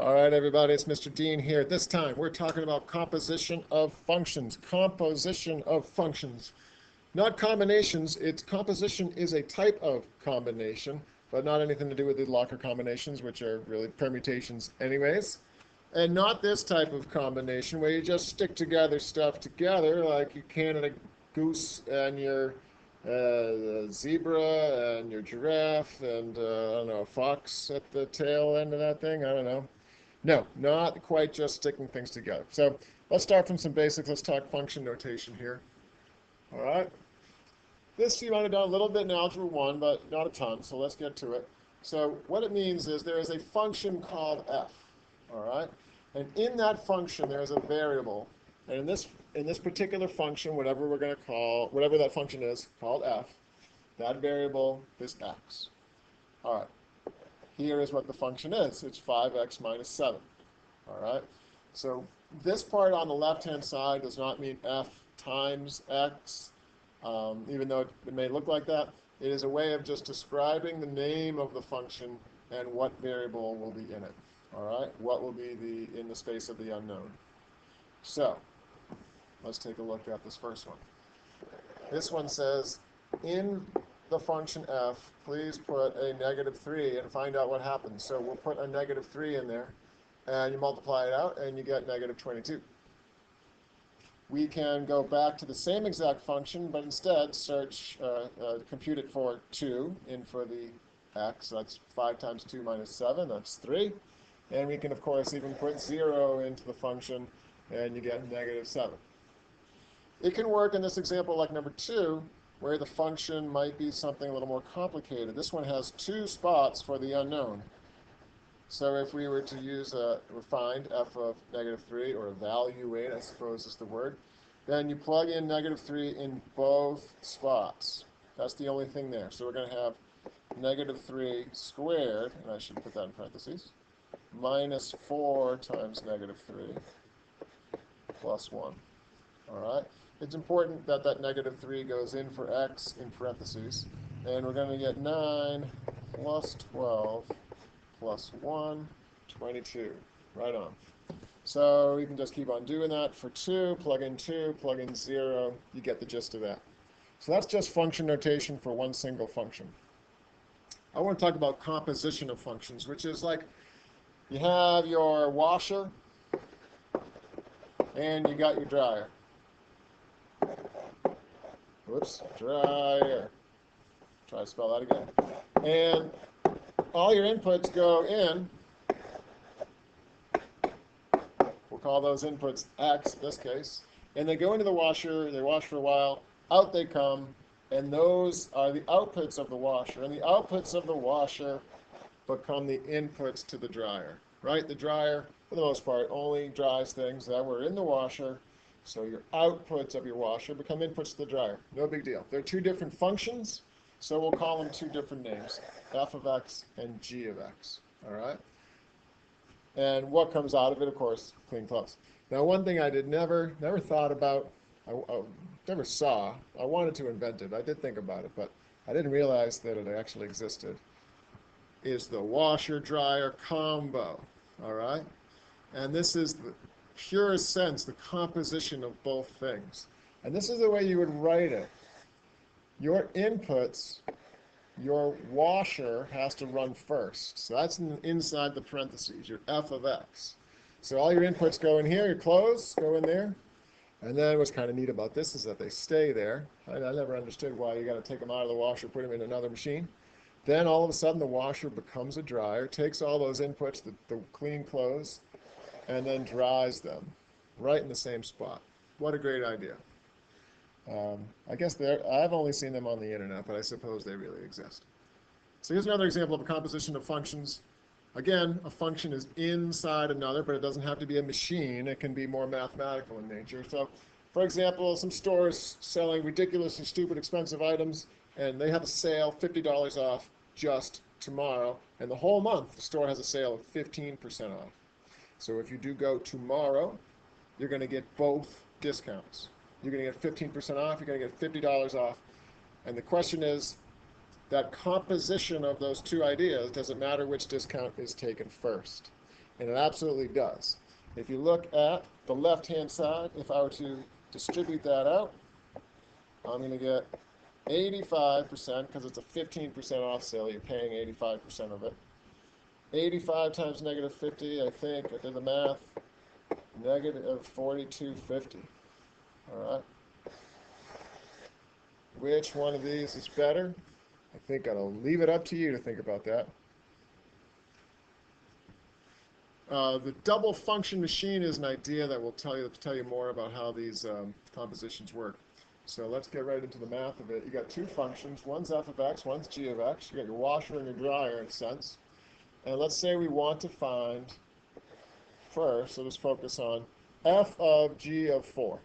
All right, everybody, it's Mr. Dean here. This time we're talking about composition of functions. Composition of functions. Not combinations, it's composition is a type of combination, but not anything to do with the Locker combinations, which are really permutations anyways. And not this type of combination where you just stick together stuff together like your Canada goose and your zebra and your giraffe and I don't know, a fox at the tail end of that thing. I don't know. No, not quite just sticking things together. So let's start from some basics. Let's talk function notation here. All right. This you might have done a little bit in Algebra 1, but not a ton, so let's get to it. So what it means is there is a function called f, all right? And in that function, there is a variable. And in this particular function, whatever we're going to call, whatever that function is, called f, that variable is x. All right. Here is what the function is. It's 5x minus 7. All right? So this part on the left-hand side does not mean f times x, even though it may look like that. It is a way of just describing the name of the function and what variable will be in it. All right? What will be in the space of the unknown. So let's take a look at this first one. This one says, in the function f, please put a -3 and find out what happens. So we'll put a -3 in there, and you multiply it out, and you get -22. We can go back to the same exact function, but instead compute it for 2, in for the x. That's 5 times 2 minus 7, that's 3. And we can, of course, even put 0 into the function, and you get -7. It can work in this example like number 2, where the function might be something a little more complicated. This one has 2 spots for the unknown. So if we were to find f of -3, or evaluate, I suppose is the word, then you plug in -3 in both spots. That's the only thing there. So we're going to have -3 squared, and I should put that in parentheses, minus 4 times -3 plus 1. All right? It's important that that -3 goes in for x in parentheses, and we're going to get 9 plus 12 plus 1, 22. Right on. So you can just keep on doing that for 2, plug in 0, you get the gist of that. So that's just function notation for one single function. I want to talk about composition of functions, which is like you have your washer and you got your dryer. Whoops, dryer. Try to spell that again. And all your inputs go in. We'll call those inputs x in this case. And they go into the washer, they wash for a while, out they come, and those are the outputs of the washer. And the outputs of the washer become the inputs to the dryer, right? The dryer, for the most part, only dries things that were in the washer. So your outputs of your washer become inputs to the dryer. No big deal. They're 2 different functions, so we'll call them 2 different names, f of x and g of x. All right? And what comes out of it, of course, clean clothes. Now, one thing I never thought about, I never saw, I wanted to invent it. I did think about it, but I didn't realize that it actually existed, is the washer-dryer combo. All right? And this is the purest sense, the composition of both things. And this is the way you would write it. Your inputs, your washer has to run first. So that's inside the parentheses, your f of x. So all your inputs go in here, your clothes go in there. And then what's kind of neat about this is that they stay there. I never understood why you got to take them out of the washer, put them in another machine. Then all of a sudden the washer becomes a dryer, takes all those inputs, the clean clothes, and then dries them right in the same spot. What a great idea. I guess I've only seen them on the internet, but I suppose they really exist. So here's another example of a composition of functions. Again, a function is inside another, but it doesn't have to be a machine. It can be more mathematical in nature. So, for example, some stores selling ridiculously stupid expensive items, and they have a sale, $50 off just tomorrow, and the whole month the store has a sale of 15% off. So if you do go tomorrow, you're going to get both discounts. You're going to get 15% off, you're going to get $50 off. And the question is, that composition of those 2 ideas, does it matter which discount is taken first? And it absolutely does. If you look at the left-hand side, if I were to distribute that out, I'm going to get 85%, because it's a 15% off sale, you're paying 85% of it. 85 times negative 50, I think, I did the math, negative 4250. All right. Which one of these is better? I think I'll leave it up to you to think about that. The double function machine is an idea that will tell you more about how these compositions work. So let's get right into the math of it. You got two functions. One's f of x, one's g of x. You got your washer and your dryer in a sense. And let's say we want to find first, so just focus on f of g of 4.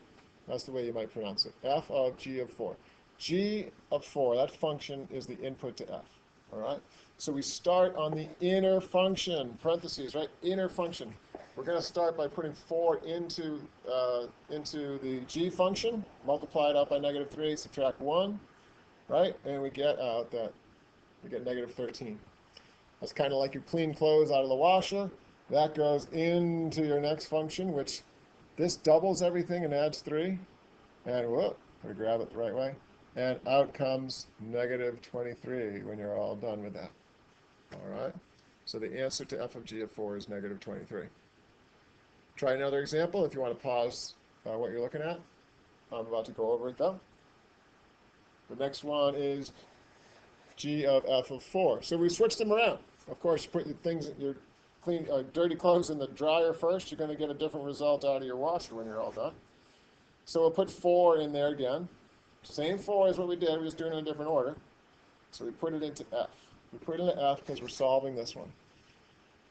That's the way you might pronounce it. F of g of 4. G of 4, that function is the input to f. All right? So we start on the inner function, parentheses, right? Inner function. We're going to start by putting 4 into the g function, multiply it out by negative 3, subtract 1, right? And we get out that we get negative 13. That's kind of like you clean clothes out of the washer. That goes into your next function, which this doubles everything and adds 3. And whoop, we grab it the right way. And out comes negative 23 when you're all done with that. All right? So the answer to f of g of 4 is negative 23. Try another example if you want to pause what you're looking at. I'm about to go over it though. The next one is g of f of 4. So we switched them around. Of course, you put your clean, dirty clothes in the dryer first. You're going to get a different result out of your washer when you're all done. So we'll put 4 in there again. Same 4 as what we did. We're just doing it in a different order. So we put it into f. We put it into f because we're solving this one.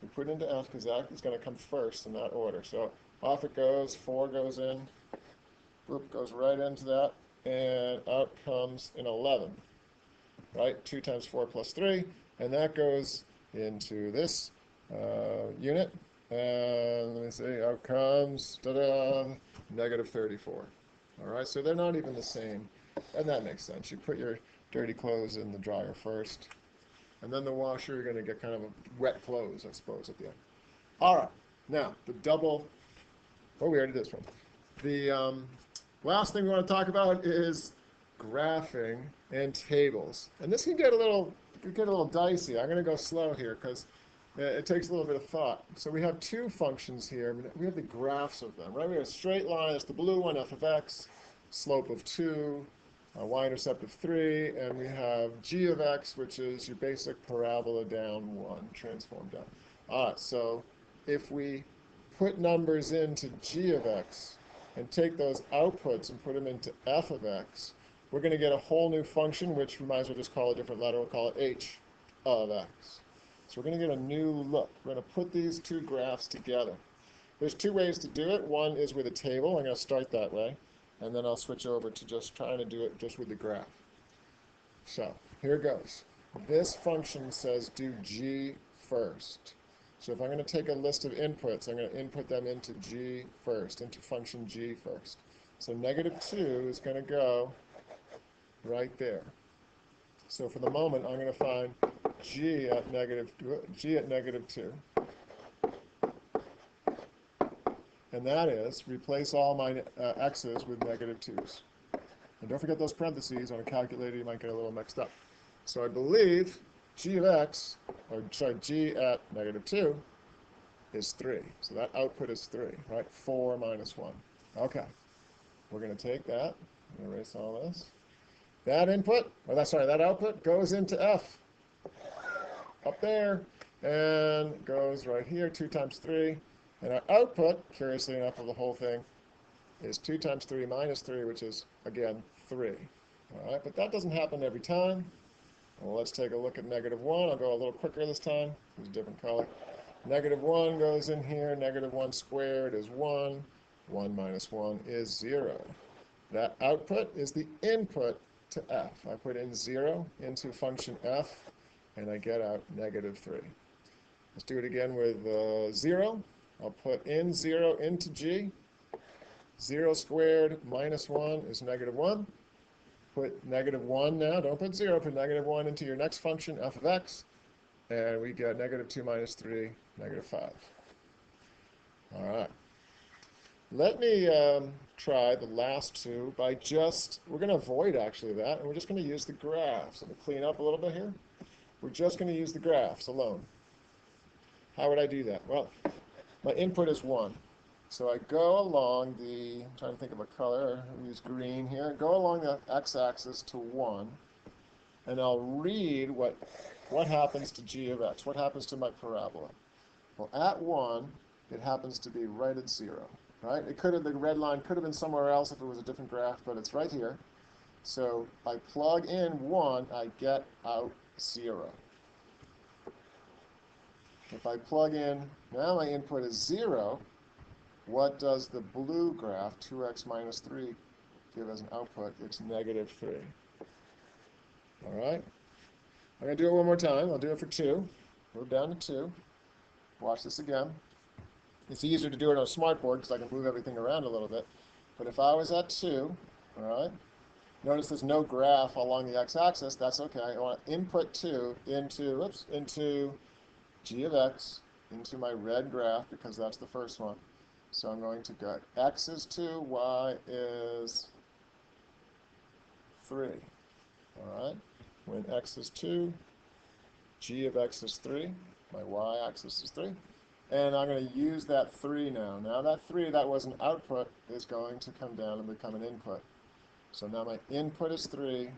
We put it into f because that is going to come first in that order. So off it goes. 4 goes in. Boop, goes right into that. And out comes an 11. Right? 2 times 4 plus 3. And that goes into this unit. And let me see, out comes, negative 34. All right, so they're not even the same. And that makes sense. You put your dirty clothes in the dryer first. And then the washer, you're going to get kind of a wet clothes, I suppose, at the end. All right, now, the double, we already did this one. The last thing we want to talk about is graphing and tables. And this can get a little dicey. I'm going to go slow here because it takes a little bit of thought. So we have two functions here. We have the graphs of them, right? We have a straight line, that's the blue one, f of x, slope of 2, y-intercept of 3, and we have g of x, which is your basic parabola down 1, transformed down. All right, so if we put numbers into g of x and take those outputs and put them into f of x, we're going to get a whole new function, which we might as well just call a different letter. We'll call it h of x. So we're going to get a new look. We're going to put these two graphs together. There's two ways to do it. One is with a table. I'm going to start that way. And then I'll switch over to just trying to do it just with the graph. So here it goes. This function says do g first. So if I'm going to take a list of inputs, I'm going to input them into g first, into function g first. So negative 2 is going to go right there. So for the moment, I'm going to find g at negative 2. And that is, replace all my x's with negative 2's. And don't forget those parentheses. On a calculator, you might get a little mixed up. So I believe g of x, or sorry, g at negative 2 is 3. So that output is 3, right? 4 minus 1. Okay. We're going to take that. I'm going to erase all this. That output goes into f. Up there. And goes right here, 2 times 3. And our output, curiously enough, of the whole thing is 2 times 3 minus 3, which is, again, 3. All right, but that doesn't happen every time. Well, let's take a look at negative 1. I'll go a little quicker this time. Use a different color. Negative 1 goes in here. Negative 1 squared is 1. 1 minus 1 is 0. That output is the input to f. I put in 0 into function f, and I get out negative 3. Let's do it again with 0. I'll put in 0 into g. 0 squared minus 1 is negative 1. Put negative 1 now. Don't put 0. Put negative 1 into your next function, f of x. And we get negative 2 minus 3, negative 5. Let me try the last two by we're going to avoid actually that, and we're just going to use the graphs. Let me clean up a little bit here. We're just going to use the graphs alone. How would I do that? Well, my input is 1. So I go along I'm trying to think of a color, I'll use green here, go along the x-axis to 1, and I'll read what happens to g of x, what happens to my parabola. Well, at 1, it happens to be right at 0, right? The red line could have been somewhere else if it was a different graph, but it's right here. So I plug in 1, I get out 0. If I plug in, now my input is 0, what does the blue graph, 2x minus 3, give as an output? It's negative 3. All right? I'm going to do it one more time. I'll do it for 2. Move down to 2. Watch this again. It's easier to do it on a smart board because I can move everything around a little bit. But if I was at 2, all right, notice there's no graph along the x-axis. That's okay. I want to input 2 into g of x, into my red graph because that's the first one. So I'm going to go x is 2, y is 3. All right? When x is 2, g of x is 3. My y-axis is 3. And I'm going to use that 3 now. Now that 3 that was an output is going to come down and become an input. So now my input is 3,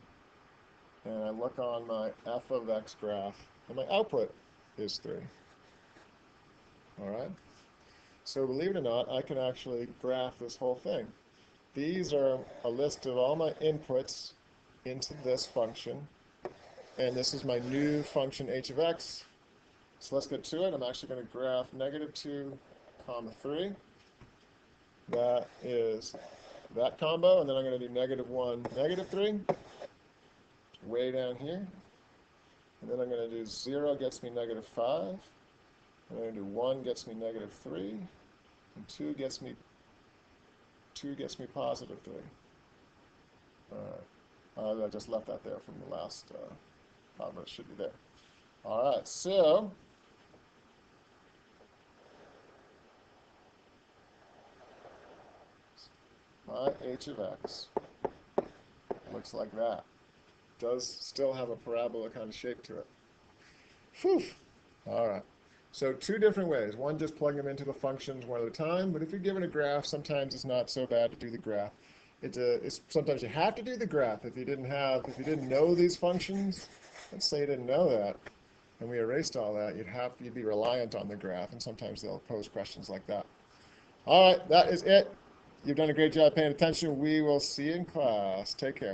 and I look on my f of x graph, and my output is 3. All right? So believe it or not, I can actually graph this whole thing. These are a list of all my inputs into this function, and this is my new function h of x. So let's get to it. I'm actually going to graph negative 2, comma 3. That is that combo, and then I'm going to do negative 1, negative 3, way down here. And then I'm going to do 0 gets me negative 5. I'm going to do 1 gets me negative 3, and 2 gets me positive 3. All right. I just left that there from the last problem. It should be there. All right, so my h of x looks like that. Does still have a parabola kind of shape to it. Whew. All right. So 2 different ways. One, just plug them into the functions one at a time. But if you're given a graph, sometimes it's not so bad to do the graph. Sometimes you have to do the graph if you didn't know these functions. Let's say you didn't know that, and we erased all that. You'd be reliant on the graph, and sometimes they'll pose questions like that. All right, that is it. You've done a great job paying attention. We will see you in class. Take care.